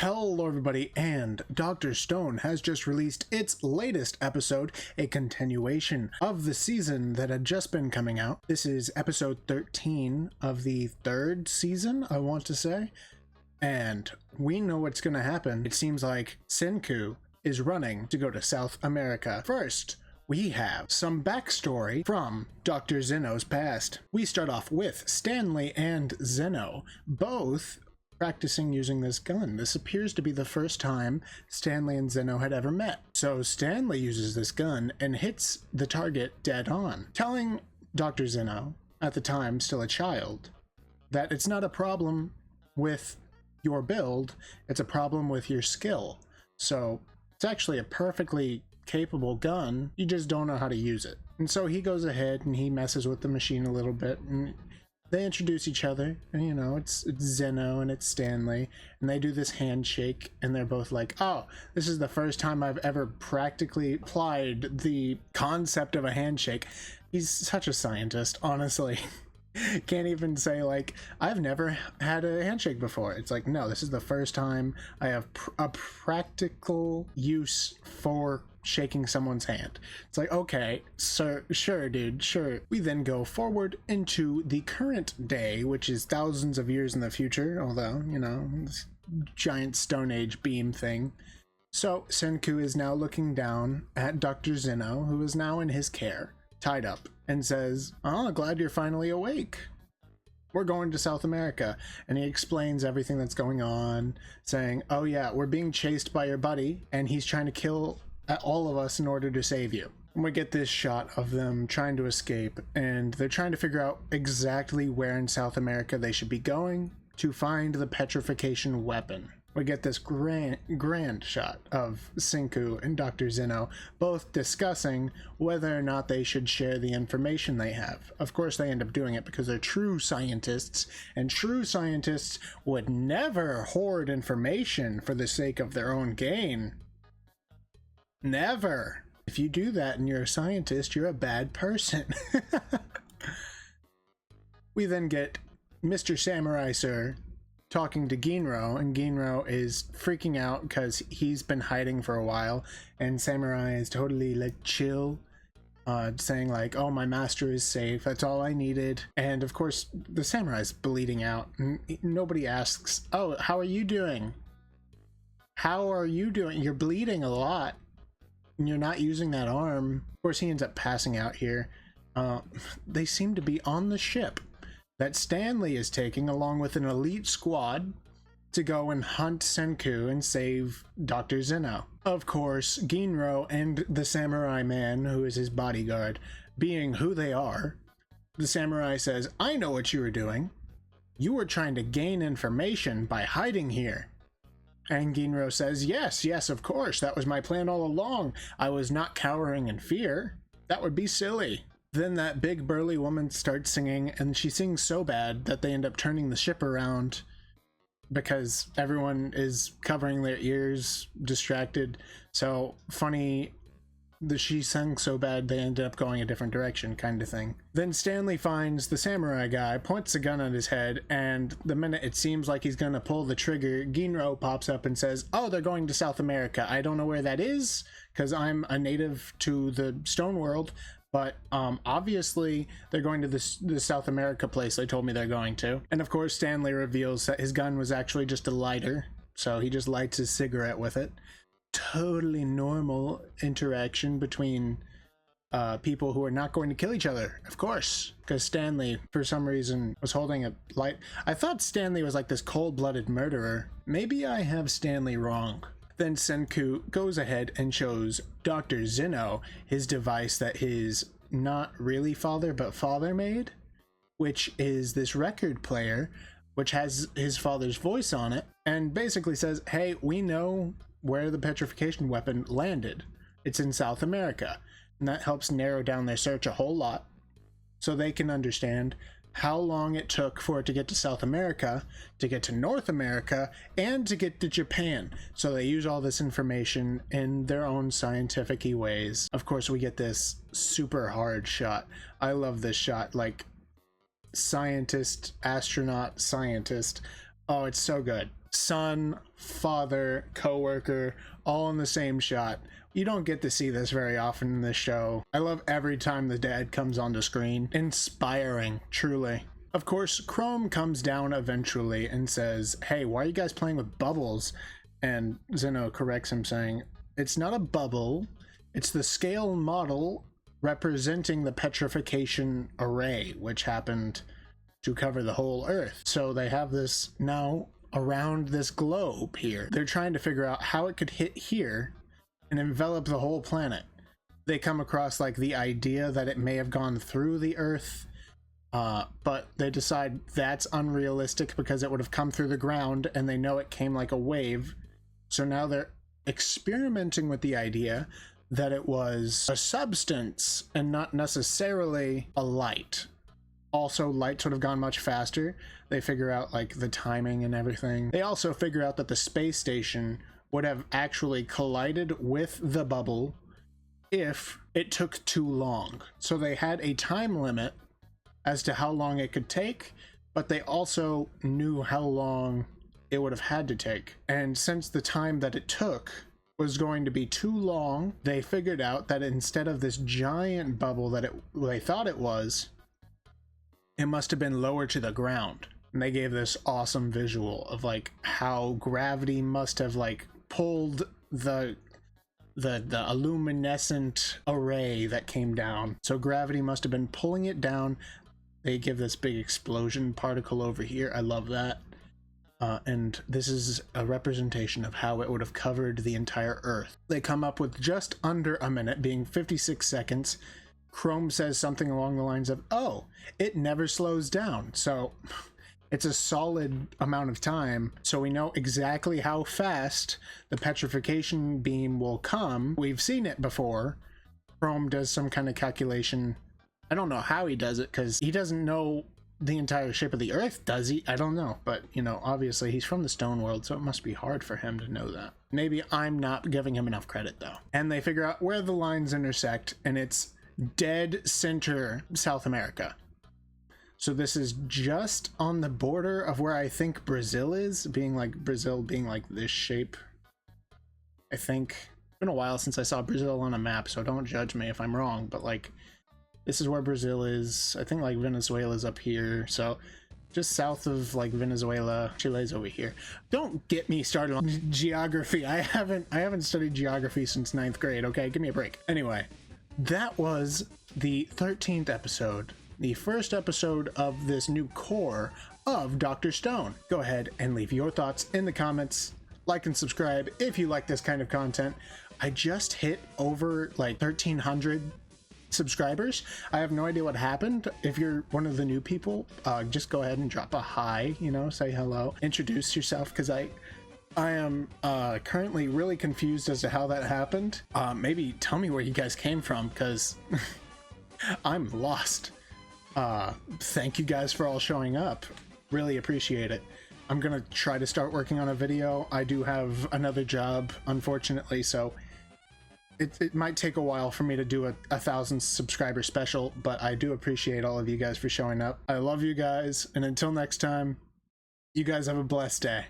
Hello everybody, and Dr. Stone has just released its latest episode, a continuation of the season that had just been coming out. This is episode 13 of the third season, I want to say. And we know what's gonna happen. It seems like Senku is running to go to South America. First, we have some backstory from Dr. Zeno's past. We start off with Stanley and Zeno, both practicing using this gun. This appears to be the first time Stanley and Zeno had ever met. So Stanley uses this gun and hits the target dead on, telling Dr. Zeno, at the time still a child, that it's not a problem with your build, it's a problem with your skill. So it's actually a perfectly capable gun, you just don't know how to use it. And so he goes ahead and he messes with the machine a little bit, and they introduce each other, and you know, it's Zeno and it's Stanley, and they do this handshake, and they're both like, oh, this is the first time I've ever practically applied the concept of a handshake. He's such a scientist, honestly. Can't even say, like, I've never had a handshake before. It's like, no, this is the first time I have a practical use for shaking someone's hand. It's like, okay, so sure, dude, sure. We then go forward into the current day, which is thousands of years in the future, although, you know, this giant Stone Age beam thing. So Senku is now looking down at Dr. Zeno, who is now in his care, tied up, and says, oh, glad you're finally awake. We're going to South America. And he explains everything that's going on, saying, oh yeah, we're being chased by your buddy, and he's trying to kill all of us in order to save you. And we get this shot of them trying to escape, and they're trying to figure out exactly where in South America they should be going to find the petrification weapon. We get this grand shot of Senku and Dr. Zeno both discussing whether or not they should share the information they have. Of course, they end up doing it because they're true scientists, and true scientists would never hoard information for the sake of their own gain. Never. If you do that and you're a scientist, you're a bad person. We then get Mr. Samurai Sir talking to Ginro, and Ginro is freaking out because he's been hiding for a while, and Samurai is totally like chill, saying like, oh, my master is safe, that's all I needed. And of course the samurai's bleeding out, and nobody asks, oh, how are you doing? How are you doing? You're bleeding a lot, and you're not using that arm. Of course he ends up passing out here. They seem to be on the ship that Stanley is taking along with an elite squad to go and hunt Senku and save Dr. Zeno. Of course, Ginro and the samurai man, who is his bodyguard, being who they are, the samurai says, I know what you were doing. You were trying to gain information by hiding here. And Ginro says, yes, of course, that was my plan all along. I was not cowering in fear. That would be silly. Then that big burly woman starts singing, and she sings so bad that they end up turning the ship around because everyone is covering their ears, distracted. So funny that she sang so bad they ended up going a different direction, kind of thing. Then Stanley finds the samurai guy, points a gun at his head, and the minute it seems like he's gonna pull the trigger, Ginro pops up and says, oh, they're going to South America. I don't know where that is because I'm a native to the stone world, but obviously they're going to the South America place they told me they're going to. And of course Stanley reveals that his gun was actually just a lighter, so he just lights his cigarette with it. Totally normal interaction between people who are not going to kill each other, of course, because Stanley for some reason was holding a light. I thought Stanley was like this cold-blooded murderer. Maybe I have Stanley wrong. Then Senku goes ahead and shows Dr. Zeno his device that his not really father but father made, which is this record player which has his father's voice on it, and basically says, hey, we know where the petrification weapon landed. It's in South America. And that helps narrow down their search a whole lot, so they can understand how long it took for it to get to South America, to get to North America, and to get to Japan. So they use all this information in their own scientific-y ways. Of course, we get this super hard shot. I love this shot, like scientist, astronaut, scientist. Oh, it's so good. son, father, co-worker, all in the same shot. You don't get to see this very often in this show. I love every time the dad comes onto screen. Inspiring, truly. Of course, Chrome comes down eventually and says, hey, why are you guys playing with bubbles? And Zeno corrects him saying, it's not a bubble, it's the scale model representing the petrification array, which happened to cover the whole Earth. So they have this now around this globe here. They're trying to figure out how it could hit here and envelop the whole planet. They come across like the idea that it may have gone through the Earth, but they decide that's unrealistic because it would have come through the ground, and they know it came like a wave. So now they're experimenting with the idea that it was a substance and not necessarily a light. Also, lights would have gone much faster. They figure out like the timing and everything. They also figure out that the space station would have actually collided with the bubble if it took too long. So they had a time limit as to how long it could take, but they also knew how long it would have had to take. And since the time that it took was going to be too long, they figured out that instead of this giant bubble that they thought it was, it must have been lower to the ground. And they gave this awesome visual of like how gravity must have like pulled the luminescent array that came down. So gravity must have been pulling it down. They give this big explosion particle over here. I love that. And this is a representation of how it would have covered the entire Earth. They come up with just under a minute, being 56 seconds. Chrome says something along the lines of, oh, it never slows down. So it's a solid amount of time. So we know exactly how fast the petrification beam will come. We've seen it before. Chrome does some kind of calculation. I don't know how he does it because he doesn't know the entire shape of the Earth, does he? I don't know, but you know, obviously he's from the stone world, so it must be hard for him to know that. Maybe I'm not giving him enough credit though. And they figure out where the lines intersect, and it's dead center South America. So this is just on the border of where I think Brazil is, Brazil being like this shape. I think it's been a while since I saw Brazil on a map, so don't judge me if I'm wrong, but like this is where Brazil is. I think like Venezuela's up here, so just south of like Venezuela. Chile's over here. Don't get me started on geography. I haven't studied geography since 9th grade, okay? Give me a break. Anyway, that was the 13th episode, the first episode of this new core of Dr. Stone. Go ahead and leave your thoughts in the comments. Like and subscribe if you like this kind of content. I just hit over like 1,300 subscribers. I have no idea what happened. If you're one of the new people, just go ahead and drop a hi, you know, say hello, introduce yourself, because I am currently really confused as to how that happened. Maybe tell me where you guys came from, because I'm lost. Thank you guys for all showing up. Really appreciate it. I'm gonna try to start working on a video. I do have another job, unfortunately, so it might take a while for me to do a 1,000 subscriber special, but I do appreciate all of you guys for showing up. I love you guys, and until next time, you guys have a blessed day.